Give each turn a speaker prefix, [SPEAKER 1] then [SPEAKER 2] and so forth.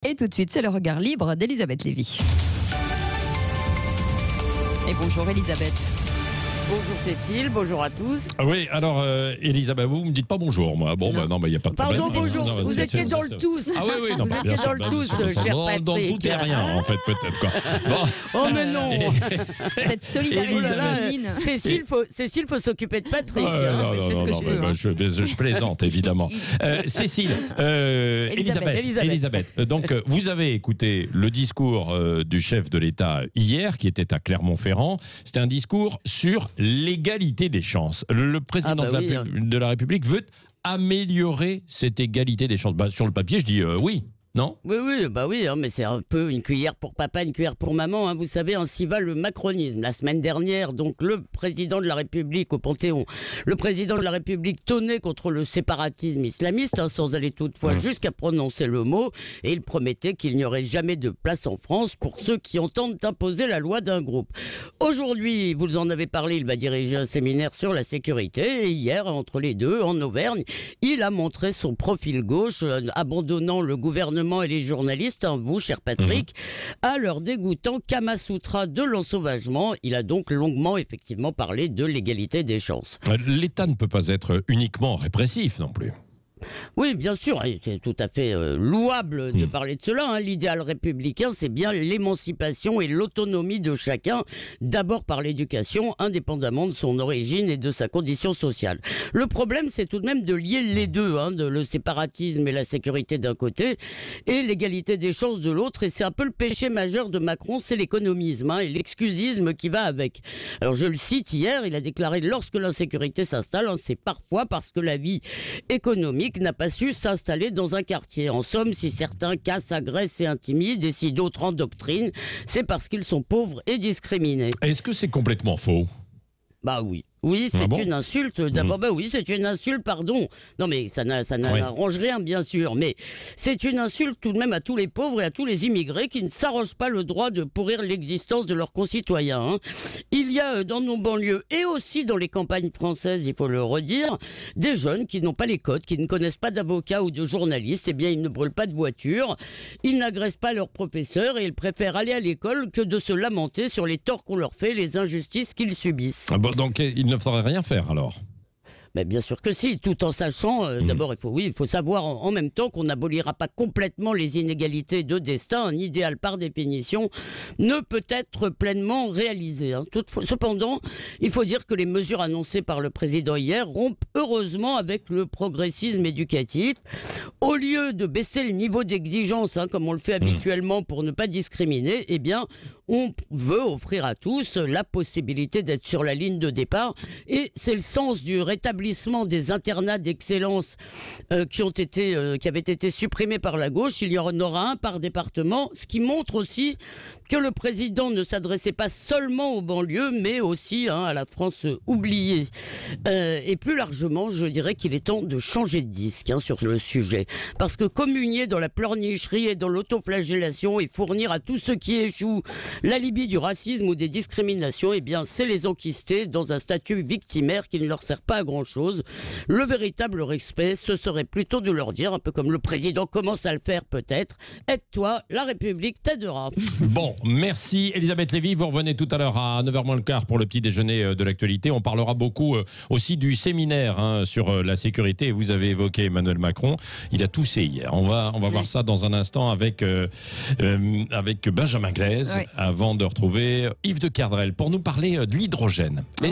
[SPEAKER 1] Et tout de suite, c'est le regard libre d'Elisabeth Lévy. Et bonjour Elisabeth.
[SPEAKER 2] Bonjour Cécile, bonjour à tous.
[SPEAKER 3] Ah oui, alors Elisabeth, vous me dites pas bonjour, moi. Bon,
[SPEAKER 1] Non.
[SPEAKER 3] bah non, il n'y a pas de problème.
[SPEAKER 2] Pardon, bonjour,
[SPEAKER 3] Non,
[SPEAKER 2] vous étiez dans le tous.
[SPEAKER 3] Ah oui, oui, non,
[SPEAKER 2] Vous
[SPEAKER 3] bah,
[SPEAKER 2] étiez
[SPEAKER 3] bien
[SPEAKER 2] dans
[SPEAKER 3] sûr,
[SPEAKER 2] le
[SPEAKER 3] bien
[SPEAKER 2] tous,
[SPEAKER 3] sûr,
[SPEAKER 2] cher
[SPEAKER 3] dans
[SPEAKER 2] Patrick.
[SPEAKER 3] tout et rien, en fait, peut-être, quoi. Bon.
[SPEAKER 2] Oh mais non.
[SPEAKER 1] Cette solidarité
[SPEAKER 3] Et voilà,
[SPEAKER 1] féminine.
[SPEAKER 2] Cécile, faut s'occuper de Patrick.
[SPEAKER 3] Non,
[SPEAKER 1] je fais ce que je peux,
[SPEAKER 3] bah,
[SPEAKER 1] hein.
[SPEAKER 3] je plaisante, évidemment. Cécile, Elisabeth. Donc, vous avez écouté le discours du chef de l'État hier, qui était à Clermont-Ferrand. C'était un discours sur l'égalité des chances. Le président de la République veut améliorer cette égalité des chances. Bah, sur le papier, je dis oui. Non ?
[SPEAKER 2] Oui, hein, mais c'est un peu une cuillère pour papa, une cuillère pour maman. Hein. Vous savez, ainsi va le macronisme. La semaine dernière, donc, le président de la République au Panthéon, le président de la République tonnait contre le séparatisme islamiste, hein, sans aller toutefois jusqu'à prononcer le mot, et il promettait qu'il n'y aurait jamais de place en France pour ceux qui entendent imposer la loi d'un groupe. Aujourd'hui, vous en avez parlé, il va diriger un séminaire sur la sécurité, et hier, entre les deux, en Auvergne, il a montré son profil gauche, abandonnant le gouvernement et les journalistes, hein, vous, cher Patrick, à leur dégoûtant Kamasutra de l'ensauvagement. Il a donc longuement, effectivement, parlé de l'égalité des chances.
[SPEAKER 3] L'État ne peut pas être uniquement répressif non plus.
[SPEAKER 2] Oui, bien sûr, et c'est tout à fait louable de parler de cela. Hein. L'idéal républicain, c'est bien l'émancipation et l'autonomie de chacun, d'abord par l'éducation, indépendamment de son origine et de sa condition sociale. Le problème, c'est tout de même de lier les deux, hein, le séparatisme et la sécurité d'un côté, et l'égalité des chances de l'autre. Et c'est un peu le péché majeur de Macron, c'est l'économisme, hein, et l'excusisme qui va avec. Alors je le cite hier, il a déclaré « Lorsque l'insécurité s'installe, hein, c'est parfois parce que la vie économique n'a pas su s'installer dans un quartier. En somme, si certains cassent, agressent et intimident, et si d'autres endoctrinent, c'est parce qu'ils sont pauvres et discriminés. »
[SPEAKER 3] Est-ce que c'est complètement faux ?
[SPEAKER 2] Bah oui. Oui, c'est une insulte. D'abord, oui, c'est une insulte, pardon. Non, mais ça n'arrange rien, bien sûr. Mais c'est une insulte tout de même à tous les pauvres et à tous les immigrés qui ne s'arrogent pas le droit de pourrir l'existence de leurs concitoyens. Hein. Il y a dans nos banlieues et aussi dans les campagnes françaises, il faut le redire, des jeunes qui n'ont pas les codes, qui ne connaissent pas d'avocats ou de journalistes. Eh bien, ils ne brûlent pas de voiture, ils n'agressent pas leurs professeurs et ils préfèrent aller à l'école que de se lamenter sur les torts qu'on leur fait, les injustices qu'ils subissent.
[SPEAKER 3] Ah bon, donc, il ne faudrait rien faire alors ?
[SPEAKER 2] Mais bien sûr que si, tout en sachant, d'abord il faut savoir en même temps qu'on n'abolira pas complètement les inégalités de destin. Un idéal par définition ne peut être pleinement réalisé. Hein. Cependant, il faut dire que les mesures annoncées par le président hier rompent heureusement avec le progressisme éducatif. Au lieu de baisser le niveau d'exigence, hein, comme on le fait habituellement pour ne pas discriminer, eh bien, on veut offrir à tous la possibilité d'être sur la ligne de départ. Et c'est le sens du rétablissement des internats d'excellence qui avaient été supprimés par la gauche. Il y en aura un par département, ce qui montre aussi que le président ne s'adressait pas seulement aux banlieues, mais aussi à la France oubliée. Et plus largement, je dirais qu'il est temps de changer de disque sur le sujet. Parce que communier dans la pleurnicherie et dans l'autoflagellation et fournir à tous ceux qui échouent l'alibi du racisme ou des discriminations, eh bien, c'est les enquister dans un statut victimaire qui ne leur sert pas à grand-chose. Le véritable respect, ce serait plutôt de leur dire, un peu comme le président commence à le faire peut-être, aide-toi, la République t'aidera.
[SPEAKER 3] Bon, merci Elisabeth Lévy. Vous revenez tout à l'heure à 9h moins le quart pour le petit déjeuner de l'actualité. On parlera beaucoup aussi du séminaire sur la sécurité. Vous avez évoqué Emmanuel Macron. Il a toussé hier. On va voir ça dans un instant avec Benjamin Glaise, avant de retrouver Yves de Kerdrel pour nous parler de l'hydrogène.